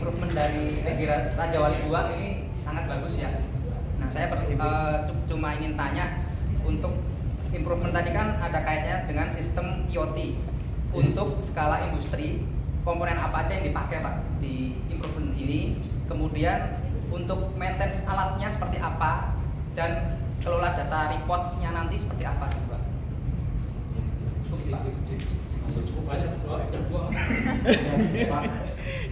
improvement dari Raja Wali 2 ini sangat bagus ya. Nah, saya cuma ingin tanya, untuk improvement tadi kan ada kaitannya dengan sistem IoT. Untuk skala industri, komponen apa aja yang dipakai Pak di improvement ini? Kemudian untuk maintenance alatnya seperti apa? Dan kelola data reports-nya nanti seperti apa juga? Cukup sih Pak. Cukup banyak,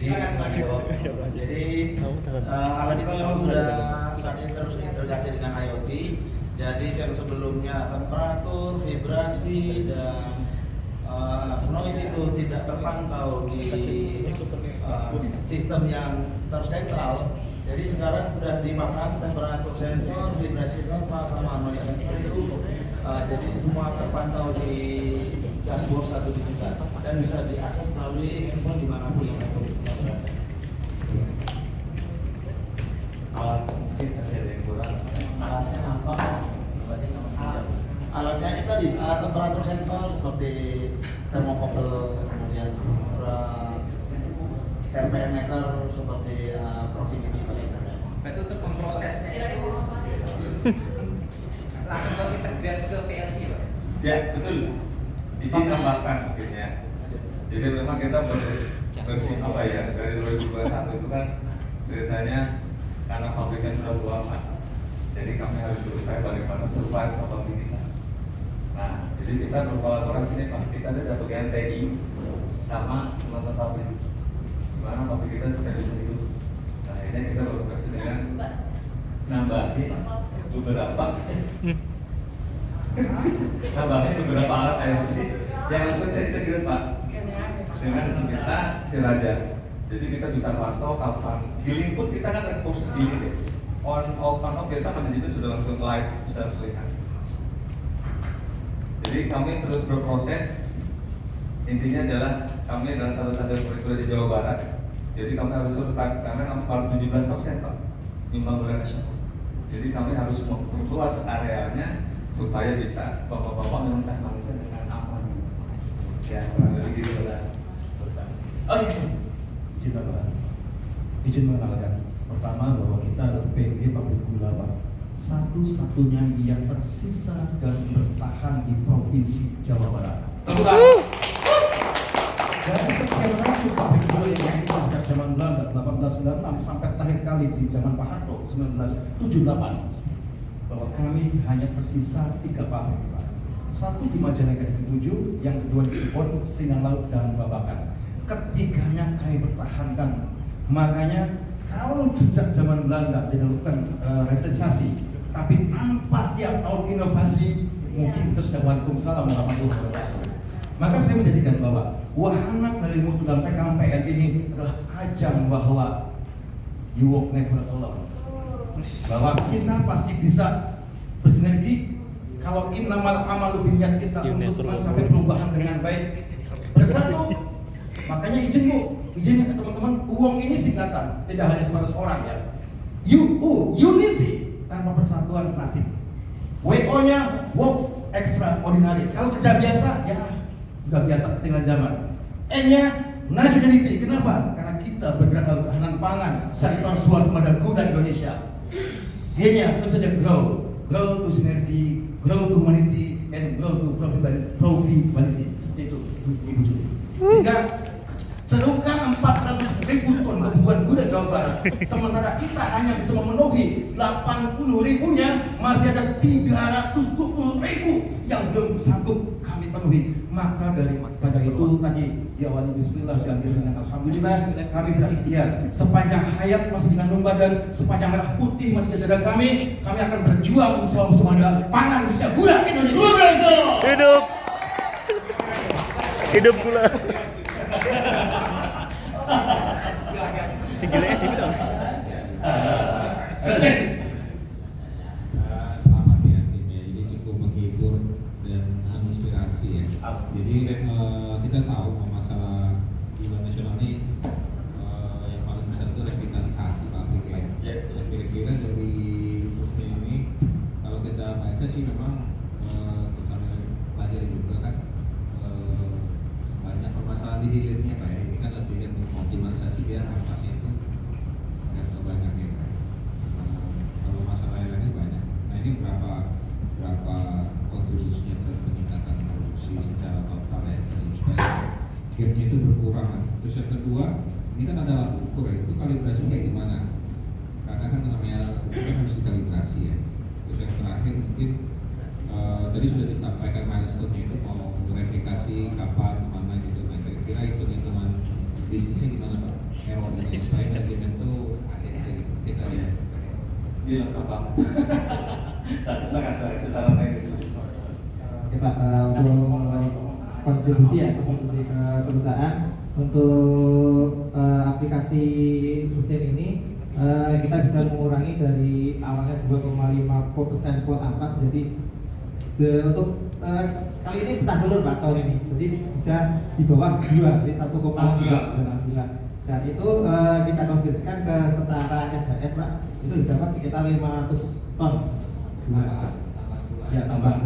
Silakan Pak jawab. Jadi alat itu memang sudah saat ini terintegrasi dengan IoT. Jadi yang sebelumnya temperatur, vibrasi dan noise itu tidak terpantau di sistem yang tersentral. Jadi sekarang sudah dipasang temperatur sensor, vibrasi sensor sama noise sensor itu. Jadi semua terpantau di dashboard satu digital dan bisa diakses melalui handphone dimanapun yang berada. alat mungkin ada yang kurang. Alatnya apa? Alatnya itu tadi temperatur sensor seperti thermocouple, kemudian RPM meter seperti proximity meter. Berarti untuk memprosesnya itu langsung terintegrasi ke PLC Pak? Ya, betul. Izin tambahkan mungkin ya. Jadi memang kita bersih apa ya, dari 2021 itu kan ceritanya karena pabriknya sudah lama. Jadi kami harus berupaya bagaimana survive pabrik kita. Nah, jadi kita berkolaborasi nih Pak. Kita ada bagian TI sama teman-teman pabrik. Gimana pabrik kita supaya bisa hidup. Nah, ini kita berkolaborasi dengan nambahin beberapa alat IoT yang langsung kita kira Pak dengan senjata si Raja. Jadi kita bisa pantau kapan healing pun kita kan ada proses healing ya. On off kita manajemen sudah langsung live bisa lihat. Jadi kami terus berproses. Intinya adalah kami adalah satu-satunya kurikulum di Jawa Barat. Jadi kami harus survive karena kami baru 17% Pak nyumbang bulan nasional. Jadi kami harus memperluas areanya supaya bisa bapak-bapak meminta manusia dengan aman. Ya, kurang lebih gitu lah. Oke. Izin mengenalkan. Pertama bahwa kita adalah PG Pabrik Gula Pak, satu-satunya yang tersisa dan bertahan di Provinsi Jawa Barat. Dari sekian ratus pabrik gula yang ada sejak zaman Belanda 1896 sampai terakhir kali di zaman Pak Harto 1978, bahwa kami hanya tersisa 3 pabrik Pak. Satu di Majalengka Jati 7, yang kedua di Cirebon, Singang Laut dan Babakan. Ketiganya kami pertahankan. Makanya kalau sejak zaman Belanda dilakukan revitalisasi, tapi tanpa tiap tahun inovasi, mungkin kita sudah Waalaikumsalam warahmatullahi wabarakatuh. Maka saya menjadikan bahwa wahana dari mutu dan PKMPN ini adalah ajang bahwa you walk never alone. Bahwa kita pasti bisa bersinergi kalau innamal amalu binniyat kita untuk mencapai perubahan dengan baik bersatu. Makanya izin teman-teman, uang ini singkatan, tidak hanya 100 orang ya. Unity tanpa persatuan nanti. WO-nya work extraordinary. Kalau kerja biasa ya udah biasa ketinggalan zaman. N-nya nationality. Kenapa? Karena kita bergerak dalam ketahanan pangan, sektor swasembada gula Indonesia. G-nya tentu saja grow to synergy, grow to humanity, and grow to profitability. Seperti itu, Ibu Juli. Sehingga cerukan 400.000 ton kebutuhan gula Jawa Barat, sementara kita hanya bisa memenuhi 80.000-nya, masih ada 320.000 yang belum sanggup kami penuhi. Maka pada itu tadi diawali bismillah dan dengan alhamdulillah kami berikhtiar. Sepanjang hayat masih dengan badan, sepanjang merah putih masih di dada kami akan berjuang bersama semua pangan khususnya gula Indonesia. Hidup gula. Tinggalnya TV dong. Selamat ya timnya, ini cukup menghibur dan menginspirasi ya. Jadi kita tahu masalah gula nasional ini yang paling besar itu revitalisasi pabrik ya. Dan kira-kira dari kursusnya ini kalau kita baca sih memang kita pelajari juga kan banyak permasalahan di hilirnya Pak ya. Ini kan lebih optimalisasi biar ampasnya itu berkurang. Terus yang kedua, ini kan ada alat ukur ya, itu kalibrasi kayak gimana? Karena kan namanya alat ukur kan harus dikalibrasi ya. Terus yang terakhir mungkin tadi sudah disampaikan milestone-nya itu mau verifikasi kapan, kemana gitu. Nah, kira-kira hitung-hitungan bisnisnya gimana Pak? Errornya supaya manajemen itu ACC gitu. Kita lihat. Iya, lengkap banget. Sangat secara teknis. Ya Pak, untuk kontribusi ke perusahaan untuk aplikasi mesin ini kita bisa mengurangi dari awalnya 2,5% quote ampas jadi untuk kali ini pecah telur Pak tahun ini, jadi bisa di bawah 2, jadi 1,9 dan itu kita konversikan ke setara SHS Pak, itu dapat sekitar 500 ton ya tambah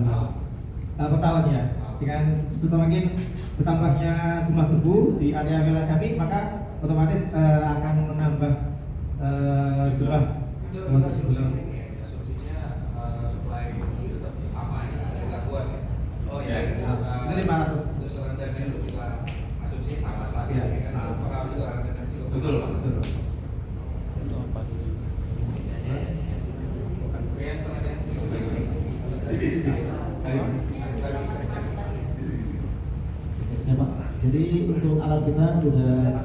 per tahun ya. Dengan semakin bertambahnya jumlah debu di area wilayah kami, maka otomatis akan menambah jumlah Oh iya. itu 500. Iya. Betul Pak. Jadi untuk alat kita sudah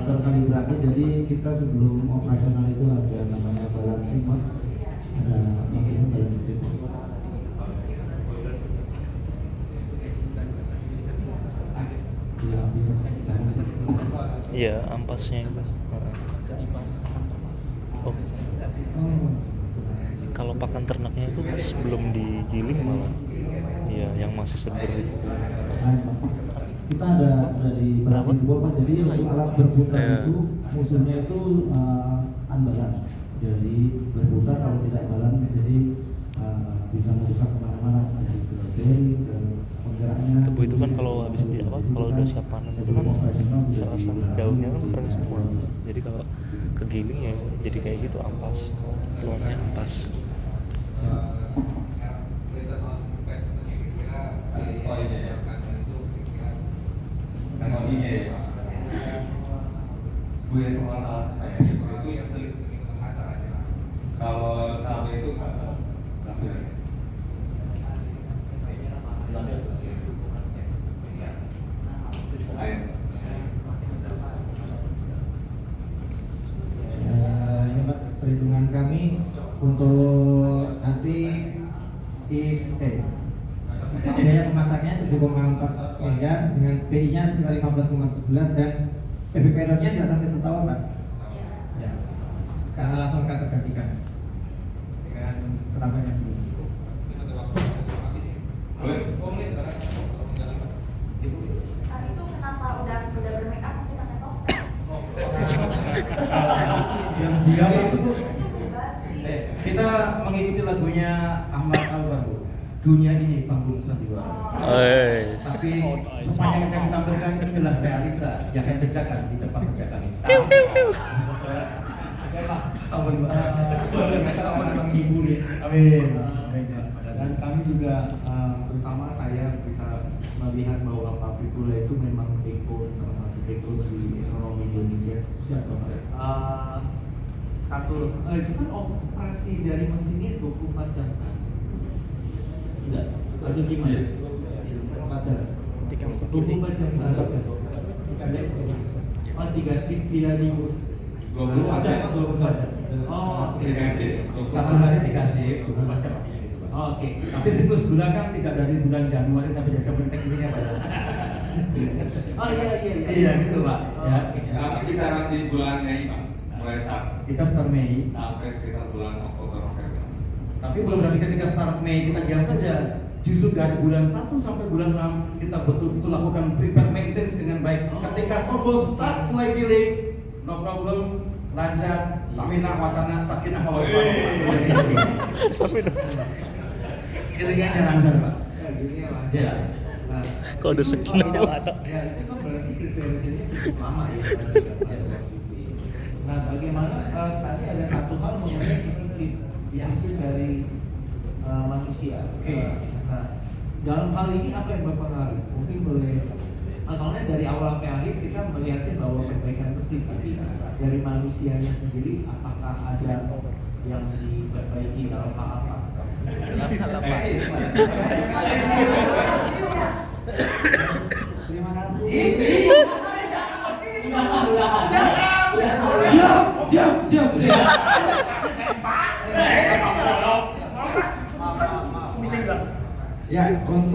terkalibrasi, jadi kita sebelum operasional itu ada namanya balancing, ada mekanisme balancing. Iya, ampasnya itu. Oh. Kalau pakan ternaknya itu pas belum digiling malah. Iya, yang masih seger itu. Kita ada dari balancing board Pak, jadi untuk alat berputar itu musuhnya itu unbalance. Jadi berputar kalau tidak balance jadi bisa merusak kemana-mana, dari ke bearing, ke penggeraknya. Tebu itu kan kalau habis di apa? Kalau udah siap panen itu kan salah daunnya kan kering semua. Jadi kalau kegiling ya jadi kayak gitu ampas. Keluarnya ampas. Oh iya. Teknologinya ya. Bu yang pengelolaan itu kalau tahu itu Ini Pak, perhitungan kami untuk nanti biaya pemasaknya 7,4 miliar dengan PI-nya sekitar 15,11 dan PBPR-nya tidak sampai setahun Pak. Ya. Karena langsung akan tergantikan dengan penambahan yang dulu. Itu kenapa udah bermake up masih pakai topeng? Jika masuk Bu, Itu bebas sih. kita mengikuti lagunya Ahmad Albar Bu. Dunia ini panggung sandiwara. Tapi sepanjang yang kami tampilkan ini adalah realita yang kami kerjakan di tempat kerja kami. Amin menghibur ya. Amin. Dan kami juga terutama saya bisa melihat bahwa pabrik gula itu memang backbone, salah satu backbone di ekonomi Indonesia. Siap Pak. Itu kan operasi dari mesinnya 24 jam kan? Tidak. Atau gimana? 4 jam. 24 jam kan? 3 shift tidak libur. 24 jam. Oh, oke. Satu hari 3 shift, 24 jam artinya gitu Pak. Oh, oke. Tapi siklus bulan kan tidak dari bulan Januari sampai Desember ini apa ya? Oh iya. Iya gitu Pak. Ya. Kami bicara di bulan Mei Pak, mulai start Kita start Mei. sampai sekitar bulan Oktober November. Tapi bukan berarti ketika start Mei kita diam saja. Justru dari bulan 1 sampai bulan 6 kita betul-betul lakukan prepare maintenance dengan baik. Ketika tombol start mulai giling, no problem, lancar, saminah watana, sakinah mawaddah. Saminah. Gilingannya lancar Pak. Ya, gini ya Mas. Ya. Nah, Kok ada sakinah mawaddah? Ya, itu kan berarti preparasinya cukup lama ya. Nah, bagaimana tadi ada satu hal mengenai disiplin, disiplin dari manusia. Oke. Nah, dalam hal ini apa yang berpengaruh? Mungkin boleh Soalnya dari awal sampai akhir kita melihatnya bahwa perbaikan mesin, tapi dari manusianya sendiri apakah ada yang diperbaiki dalam hal apa? Terima kasih. Siap. Ya, untuk